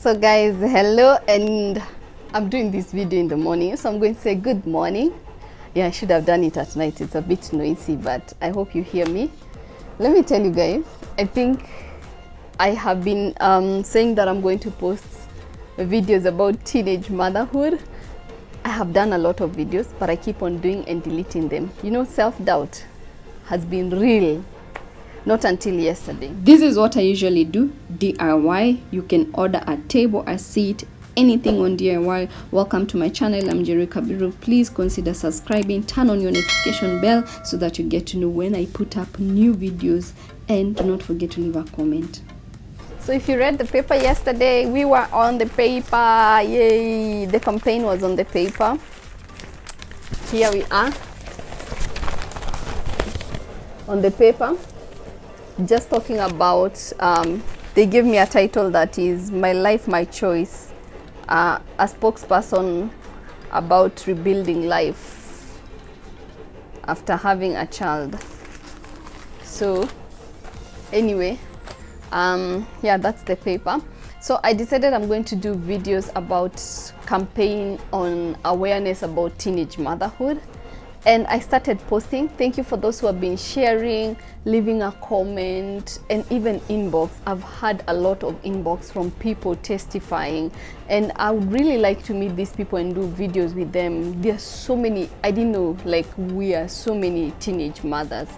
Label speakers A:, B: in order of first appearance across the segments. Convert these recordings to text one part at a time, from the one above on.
A: So guys, hello, and I'm doing this video in the morning, so I'm going to say good morning. Yeah, I should have done it at night. It's a bit noisy, but I hope you hear me. Let me tell you guys, I think I have been saying that I'm going to post videos about teenage motherhood. I have done a lot of videos, but I keep on doing and deleting them. You know, self-doubt has been real. Not until yesterday. This is what I usually do, DIY. You can order a table, a seat, anything on DIY. Welcome to my channel. I'm Jerry Kabiru. Please consider subscribing, turn on your notification bell so that you get to know when I put up new videos, and do not forget to leave a comment. So if you read the paper yesterday, we were on the paper. Yay! The campaign was on the paper. Here we are on the paper. Just talking about, they gave me a title that is My Life, My Choice, a spokesperson about rebuilding life after having a child. So anyway, yeah, that's the paper. So I decided I'm going to do videos about campaign on awareness about teenage motherhood. And I started posting. Thank you for those who have been sharing, leaving a comment, and even inbox. I've had a lot of inbox from people testifying, and I would really like to meet these people and do videos with them. There are so many, I didn't know, like we are so many teenage mothers,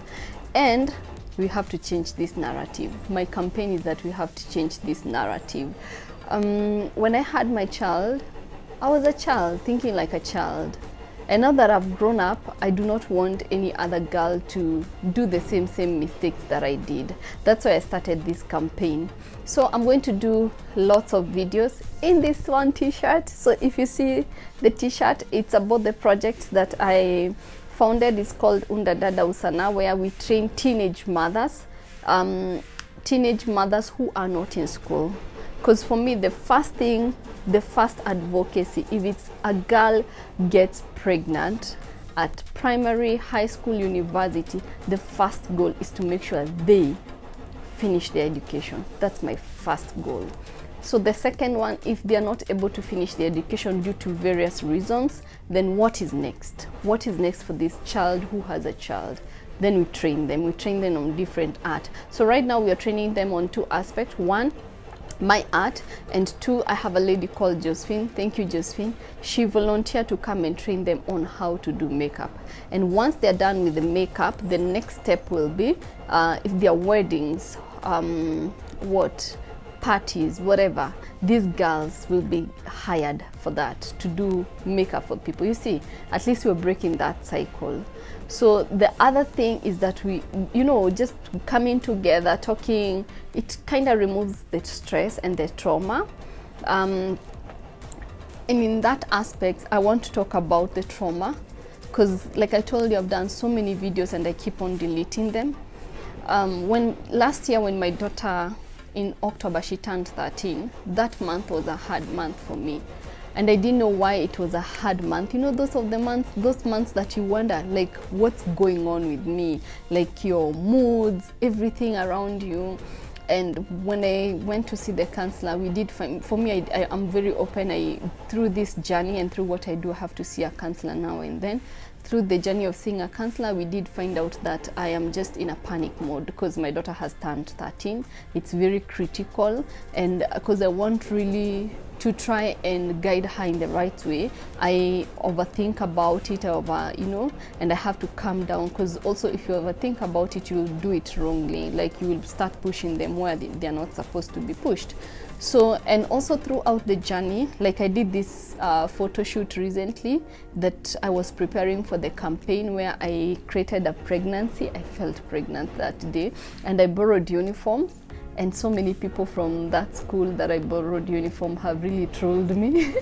A: and we have to change this narrative. My campaign is that we have to change this narrative. When I had my child, I was a child, thinking like a child. And now that I've grown up, I do not want any other girl to do the same mistakes that I did. That's why I started this campaign. So I'm going to do lots of videos in this one t-shirt. So if you see the t-shirt, it's about the project that I founded. It's called Undadada Usana, where we train teenage mothers who are not in school. Because for me, the first advocacy, if it's a girl gets pregnant at primary, high school, university, the first goal is to make sure they finish their education. That's my first goal. So the second one, if they are not able to finish their education due to various reasons, then what is next? What is next for this child who has a child? Then we train them. We train them on different art. So right now we are training them on two aspects. One, my art, and two, I have a lady called Josephine. Thank you, Josephine. She volunteered to come and train them on how to do makeup. And once they're done with the makeup, the next step will be if there are weddings, parties, whatever, these girls will be hired for that, to do makeup for people. You see, at least we're breaking that cycle. So the other thing is that we, you know, just coming together, talking, it kind of removes the stress and the trauma. And in that aspect, I want to talk about the trauma, because like I told you, I've done so many videos and I keep on deleting them. Last year when my daughter, in October, she turned 13, that month was a hard month for me. And I didn't know why it was a hard month. You know, those months that you wonder, like, what's going on with me? Like your moods, everything around you. And when I went to see the counselor, we did find, for me, I'm very open. Through this journey and through what I do, I have to see a counselor now and then. Through the journey of seeing a counselor, we did find out that I am just in a panic mode because my daughter has turned 13. It's very critical, and because I want really to try and guide her in the right way, I overthink about it, and I have to calm down, because also if you overthink about it, you will do it wrongly. Like you will start pushing them where they're not supposed to be pushed. So, and also throughout the journey, like I did this photo shoot recently that I was preparing for the campaign, where I created a pregnancy. I felt pregnant that day, and I borrowed uniforms. And so many people from that school that I borrowed uniform have really trolled me.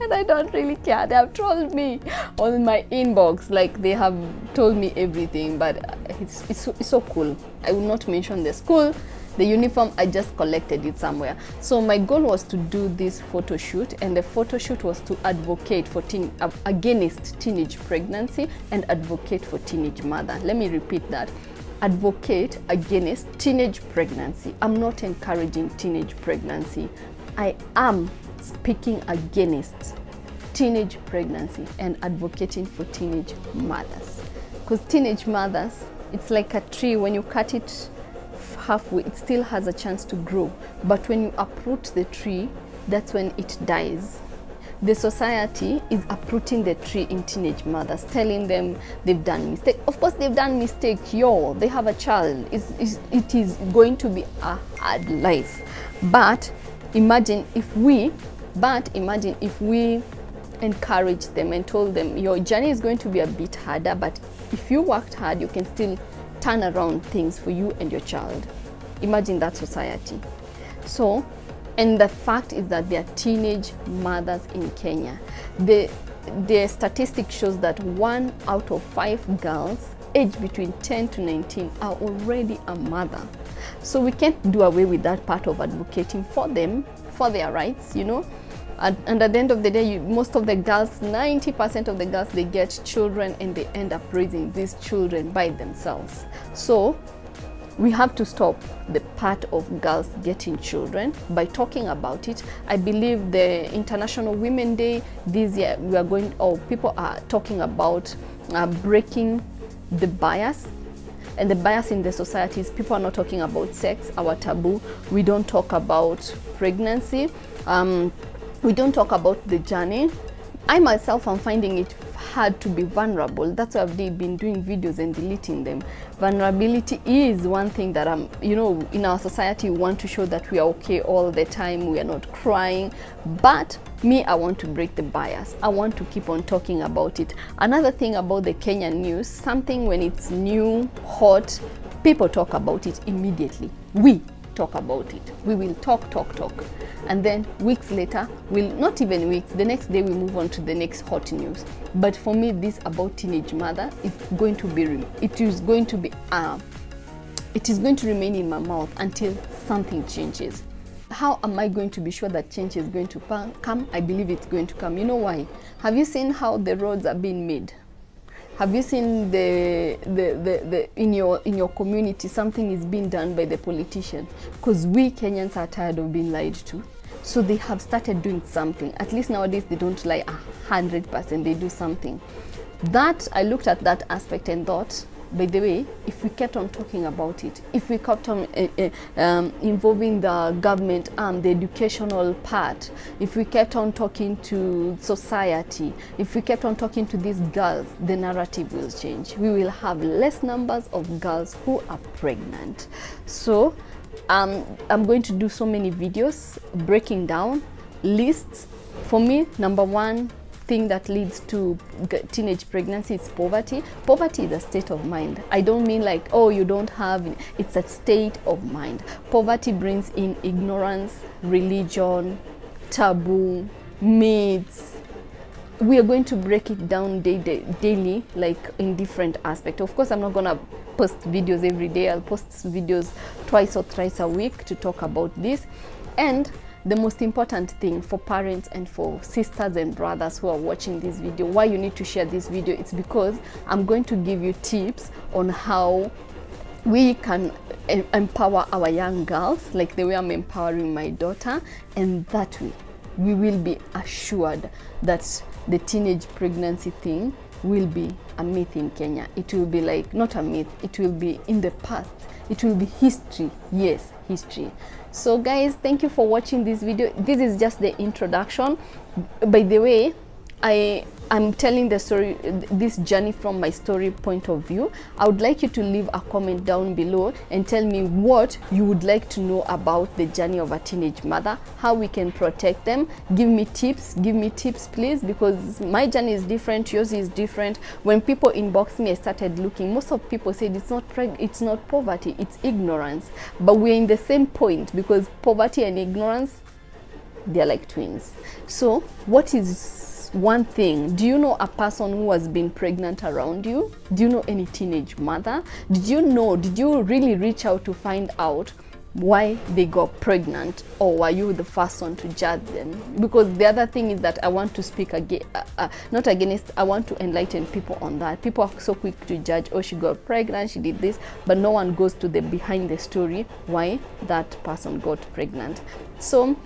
A: And I don't really care. They have trolled me on my inbox. Like, they have told me everything, but it's so cool. I will not mention the school. The uniform, I just collected it somewhere. So my goal was to do this photo shoot, and the photo shoot was to advocate for against teenage pregnancy and advocate for teenage mother. Let me repeat that. Advocate against teenage pregnancy. I'm not encouraging teenage pregnancy. I am speaking against teenage pregnancy and advocating for teenage mothers. Because teenage mothers, it's like a tree. When you cut it halfway, it still has a chance to grow. But when you uproot the tree, that's when it dies. The society is uprooting the tree in teenage mothers, telling them they've done mistake. Of course, they've done mistake. They have a child. It is going to be a hard life. But imagine if we encourage them and told them your journey is going to be a bit harder, but if you worked hard, you can still turn around things for you and your child. Imagine that society. So, and the fact is that there are teenage mothers in Kenya. The statistic shows that 1 out of 5 girls aged between 10 to 19 are already a mother. So we can't do away with that part of advocating for them, for their rights, you know. And at the end of the day, most of the girls, 90% of the girls, they get children and they end up raising these children by themselves. So we have to stop the part of girls getting children by talking about it. I believe the International Women's Day this year, people are talking about breaking the bias. And the bias in the society is people are not talking about sex, our taboo. We don't talk about pregnancy. We don't talk about the journey. I myself am finding it hard to be vulnerable. That's why I've been doing videos and deleting them. Vulnerability is one thing that in our society, we want to show that we are okay all the time, we are not crying. But me, I want to break the bias. I want to keep on talking about it. Another thing about the Kenyan news, something when it's new, hot, people talk about it immediately. We talk about it. We will talk. And then weeks later, not even weeks, the next day we move on to the next hot news. But for me, this about teenage mother is going to remain in my mouth until something changes. How am I going to be sure that change is going to come? I believe it's going to come. You know why? Have you seen how the roads are being made? Have you seen in your community something is being done by the politician? Because we Kenyans are tired of being lied to. So they have started doing something. At least nowadays they don't lie 100%, they do something. That, I looked at that aspect and thought, by the way, if we kept on talking about it, if we kept on involving the government and the educational part, if we kept on talking to society, if we kept on talking to these girls, the narrative will change. We will have less numbers of girls who are pregnant. So I'm going to do so many videos breaking down lists. For me, number one thing that leads to teenage pregnancy is poverty. Poverty is a state of mind. I don't mean like, oh, you don't have it. It's a state of mind. Poverty brings in ignorance, religion, taboo, myths. We are going to break it down daily, like in different aspects. Of course, I'm not going to post videos every day. I'll post videos twice or thrice a week to talk about this. And the most important thing for parents and for sisters and brothers who are watching this video, why you need to share this video, it's because I'm going to give you tips on how we can empower our young girls, like the way I'm empowering my daughter, and that way we will be assured that the teenage pregnancy thing will be a myth in Kenya. It will be like, not a myth, it will be in the past. It will be history. Yes, history. So guys, thank you for watching this video. This is just the introduction. By the way, I'm telling the story, this journey from my story point of view. I would like you to leave a comment down below and tell me what you would like to know about the journey of a teenage mother, how we can protect them. Give me tips please, because my journey is different, yours is different. When people inbox me, I started looking, most of people said it's not poverty, it's ignorance. But we're in the same point, because poverty and ignorance, they're like twins. So what is one thing? Do you know a person who has been pregnant around you? Do you know any teenage mother? Did you really reach out to find out why they got pregnant, or were you the first one to judge them? Because the other thing is that I want to speak not against, I want to enlighten people on that. People are so quick to judge, oh, she got pregnant, she did this, but no one goes to the behind the story why that person got pregnant. So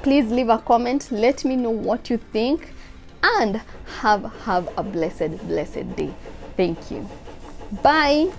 A: Please leave a comment, let me know what you think, and have a blessed day. Thank you. Bye.